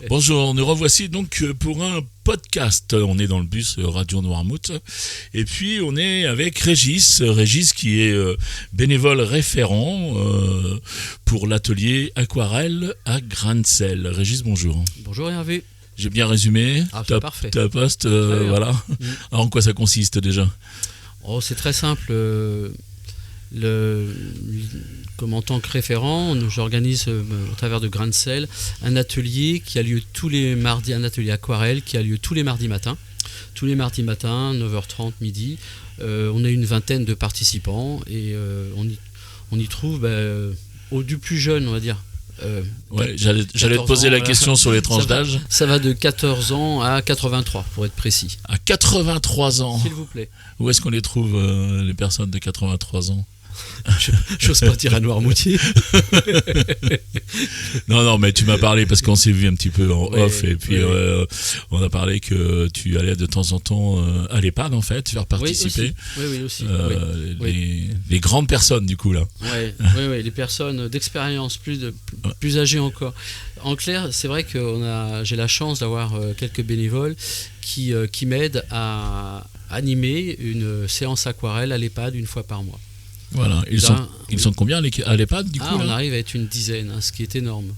Bonjour, nous revoici donc pour un podcast. On est dans le bus Radio Noirmouth et puis on est avec Régis qui est bénévole référent pour l'atelier aquarelle à grain de sel. Régis, bonjour. Bonjour Hervé. J'ai bien résumé parfait. ta poste, voilà. Alors en quoi ça consiste déjà ? C'est très simple. Comme en tant que référent, j'organise au travers de Grain de Sel un atelier qui a lieu tous les mardis, un atelier aquarelle qui a lieu tous les mardis matins. Tous les mardis matins, 9h30, midi. On a une vingtaine de participants et on y trouve du plus jeune, on va dire. J'allais te poser la question sur les tranches d'âge. Ça va de 14 ans à 83 pour être précis. À 83 ans. S'il vous plaît. Où est-ce qu'on les trouve les personnes de 83 ans ? J'ose pas dire à Noirmoutier. Non, mais tu m'as parlé parce qu'on s'est vu un petit peu en off et puis on a parlé que tu allais de temps en temps à l'EHPAD en fait faire participer. Oui, aussi. Les grandes personnes du coup là. Oui, les personnes d'expérience plus âgées encore. En clair, c'est vrai que j'ai la chance d'avoir quelques bénévoles qui m'aident à animer une séance aquarelle à l'EHPAD une fois par mois. Voilà, ils sont combien à l'EHPAD du coup on arrive à être une dizaine, ce qui est énorme.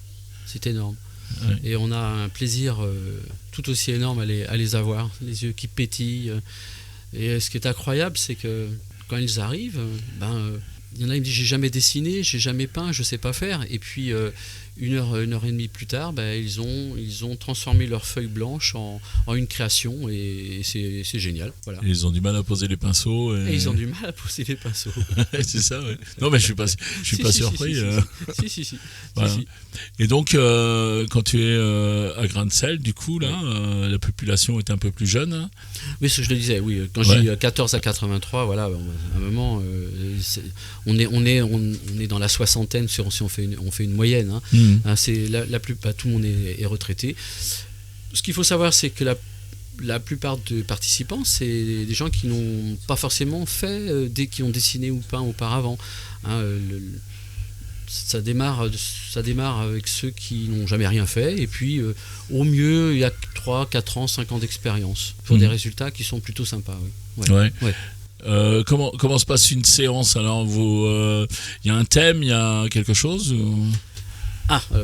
C'est énorme. Ouais. Et on a un plaisir tout aussi énorme à les avoir, les yeux qui pétillent. Et ce qui est incroyable, c'est que quand ils arrivent, il y en a qui me disent j'ai jamais dessiné, j'ai jamais peint, je sais pas faire. Et puis une heure et demie plus tard, ils ont transformé leur feuille blanche en une création et c'est génial. Voilà. Et ils ont du mal à poser les pinceaux. Et ils ont du mal à poser les pinceaux. C'est ça, ouais. Non, mais je suis pas surpris. Si. Voilà. Et donc, quand tu es à Grain de Sel, du coup, là, la population est un peu plus jeune. Oui, ce que je le disais, oui. Quand je dis 14 à 83, voilà, à un moment, on est dans la soixantaine si on fait une moyenne. Hein. C'est tout le monde est retraité. Ce qu'il faut savoir, c'est que la plupart des participants, c'est des gens qui n'ont pas forcément fait, qui ont dessiné ou peint auparavant. Ça démarre avec ceux qui n'ont jamais rien fait, et puis au mieux, il y a 3, 4 ans, 5 ans d'expérience pour des résultats qui sont plutôt sympas. Oui. Ouais. Comment se passe une séance ? Alors, il y a un thème, il y a quelque chose ou...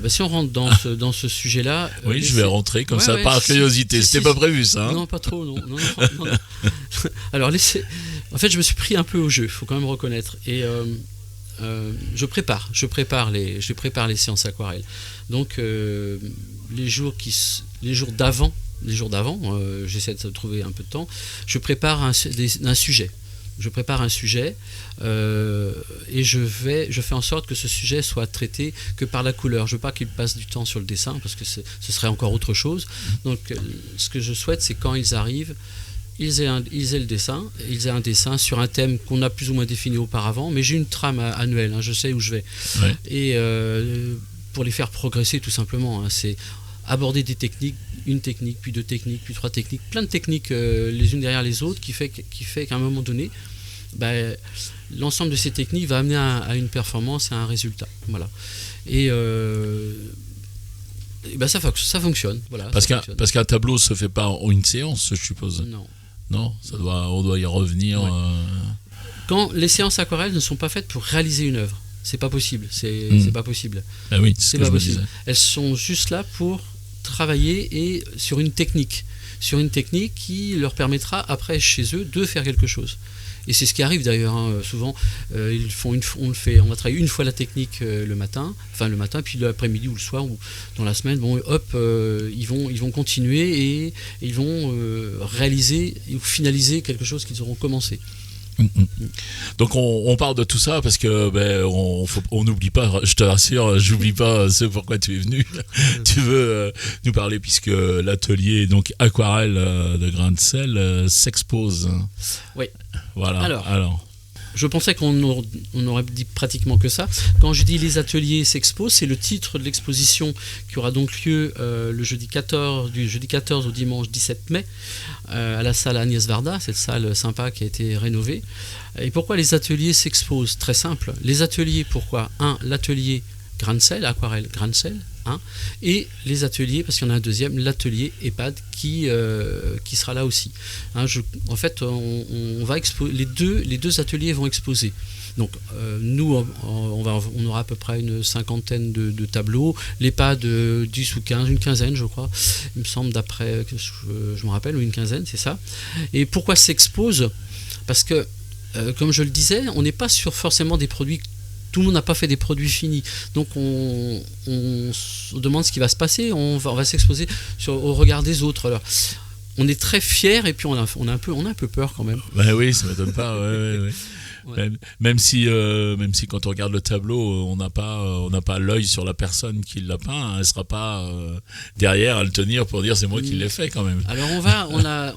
Si on rentre dans ce sujet-là... Oui, je vais rentrer comme ça, par curiosité. C'était pas prévu, ça. Hein ? Non, pas trop, non. Alors, en fait, je me suis pris un peu au jeu, il faut quand même reconnaître. Et je prépare les séances aquarelles. Donc, les jours d'avant, j'essaie de trouver un peu de temps, je prépare un sujet. Et je fais en sorte que ce sujet soit traité que par la couleur. Je veux pas qu'il passe du temps sur le dessin parce que ce serait encore autre chose. Donc ce que je souhaite, c'est quand ils arrivent, ils aient un dessin sur un thème qu'on a plus ou moins défini auparavant, mais j'ai une trame annuelle, je sais où je vais. Ouais. Et pour les faire progresser tout simplement, c'est aborder des techniques, une technique, puis deux techniques, puis trois techniques, plein de techniques les unes derrière les autres qui fait qu'à un moment donné, l'ensemble de ces techniques va amener à une performance et à un résultat. Voilà. Et ça fonctionne. Voilà, parce qu'un tableau se fait pas en une séance, je suppose. Non, on doit y revenir. Ouais. Quand les séances aquarelles ne sont pas faites pour réaliser une œuvre, c'est pas possible. C'est pas possible. Ah oui, c'est pas possible. Elles sont juste là pour travailler et sur une technique qui leur permettra après chez eux de faire quelque chose. Et c'est ce qui arrive d'ailleurs, souvent on va travailler une fois la technique le matin, puis l'après-midi ou le soir ou dans la semaine, ils vont continuer et ils vont réaliser ou finaliser quelque chose qu'ils auront commencé. Donc on parle de tout ça parce que on n'oublie pas, je te rassure, j'oublie pas ce pourquoi tu es venu. Tu veux nous parler puisque l'atelier donc aquarelle de Grain de Sel s'expose. Oui. Voilà. Alors. Je pensais qu'on aurait dit pratiquement que ça. Quand je dis les ateliers s'exposent, c'est le titre de l'exposition qui aura donc lieu du jeudi 14 au dimanche 17 mai à la salle Agnès Varda, cette salle sympa qui a été rénovée. Et pourquoi les ateliers s'exposent ? Très simple. Les ateliers, pourquoi ? L'atelier Grain de Sel, aquarelle Grain de Sel. 1, et les ateliers, parce qu'il y en a un deuxième, l'atelier EHPAD qui sera là aussi. En fait, on va les deux ateliers vont exposer. Donc nous, on aura à peu près une cinquantaine de tableaux, l'EHPAD 10 ou 15, une quinzaine je crois, il me semble, d'après je me rappelle, ou une quinzaine, c'est ça. Et pourquoi s'expose ? Parce que, comme je le disais, on n'est pas sur forcément des produits, tout le monde n'a pas fait des produits finis. Donc on se demande ce qui va se passer, on va s'exposer au regard des autres. Alors, on est très fiers et puis on a un peu peur quand même. Ben oui, ça ne m'étonne pas, ouais. Ouais. Même si quand on regarde le tableau, on n'a pas l'œil sur la personne qui l'a peint, elle sera pas derrière à le tenir pour dire c'est moi qui l'ai fait quand même. Alors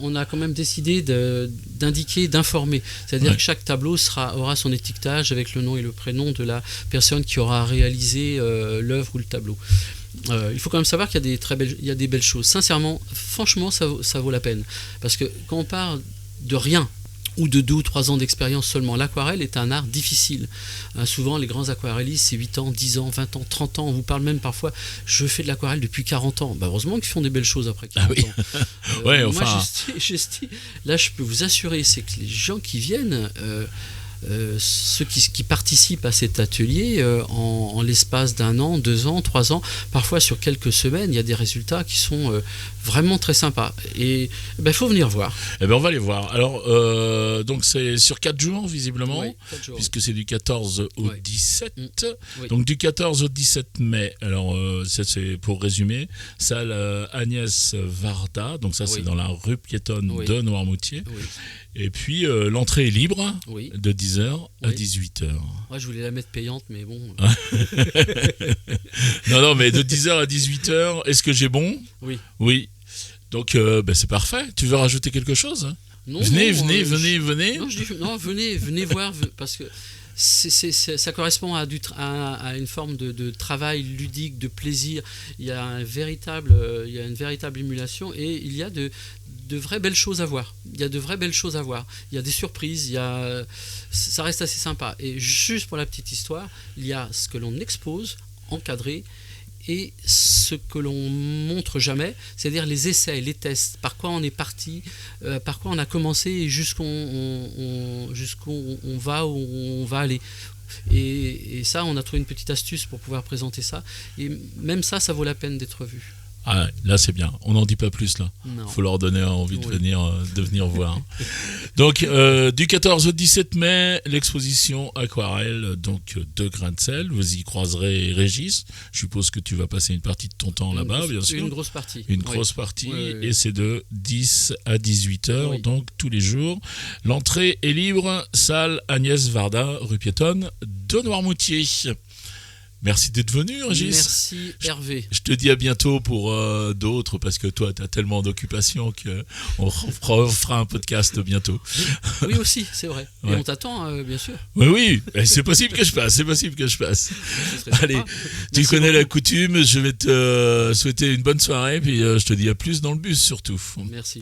on a quand même décidé d'indiquer, d'informer, c'est-à-dire que chaque tableau aura son étiquetage avec le nom et le prénom de la personne qui aura réalisé l'œuvre ou le tableau. Il faut quand même savoir qu'il y a des belles choses. Sincèrement, franchement, ça vaut la peine, parce que quand on parle de rien, ou de 2 ou 3 ans d'expérience seulement. L'aquarelle est un art difficile. Souvent, les grands aquarellistes, c'est 8 ans, 10 ans, 20 ans, 30 ans. On vous parle même parfois, je fais de l'aquarelle depuis 40 ans. Heureusement qu'ils font des belles choses après 40 ans. Ouais, moi, là, je peux vous assurer, c'est que les gens qui viennent... ceux qui participent à cet atelier en l'espace d'1 an, 2 ans, 3 ans, parfois sur quelques semaines, il y a des résultats qui sont vraiment très sympas. Et il faut venir voir. On va les voir. Alors, donc c'est sur 4 jours visiblement, oui, 4 jours, puisque c'est du 14 au 17. Oui. Donc du 14 au 17 mai, alors ça c'est pour résumer, salle Agnès Varda, donc ça c'est dans la rue piétonne de Noirmoutier. Oui. Et puis l'entrée est libre de 10h à 18h. Ouais, je voulais la mettre payante, mais bon. non, mais de 10h à 18h, est-ce que j'ai bon ? Oui. Donc c'est parfait. Tu veux rajouter quelque chose ? Venez. Non, venez voir, parce que ça correspond à une forme de travail ludique, de plaisir. Il y a une véritable émulation, et il y a de vraies belles choses à voir. Il y a des surprises, ça reste assez sympa. Et juste pour la petite histoire, il y a ce que l'on expose, encadré, et ce que l'on montre jamais, c'est-à-dire les essais, les tests, par quoi on est parti, par quoi on a commencé et jusqu'où on va aller. Et ça, on a trouvé une petite astuce pour pouvoir présenter ça. Et même ça vaut la peine d'être vu. Ah, là c'est bien, on n'en dit pas plus là. Il faut leur donner envie de venir voir. Donc du 14 au 17 mai, l'exposition aquarelle donc de Grain de Sel. Vous y croiserez Régis. Je suppose que tu vas passer une partie de ton temps là-bas, bien sûr. Une grosse partie. Oui. Et c'est de 10 à 18h, donc tous les jours. L'entrée est libre, salle Agnès Varda, rue piétonne de Noirmoutier. Merci d'être venu, Régis. Merci, Hervé. Je te dis à bientôt pour d'autres, parce que toi, tu as tellement d'occupations qu'on fera un podcast bientôt. Oui, aussi, c'est vrai. Et on t'attend, bien sûr. Oui, c'est possible que je passe. Allez, tu connais la coutume, je vais te souhaiter une bonne soirée, puis je te dis à plus dans le bus surtout. Merci.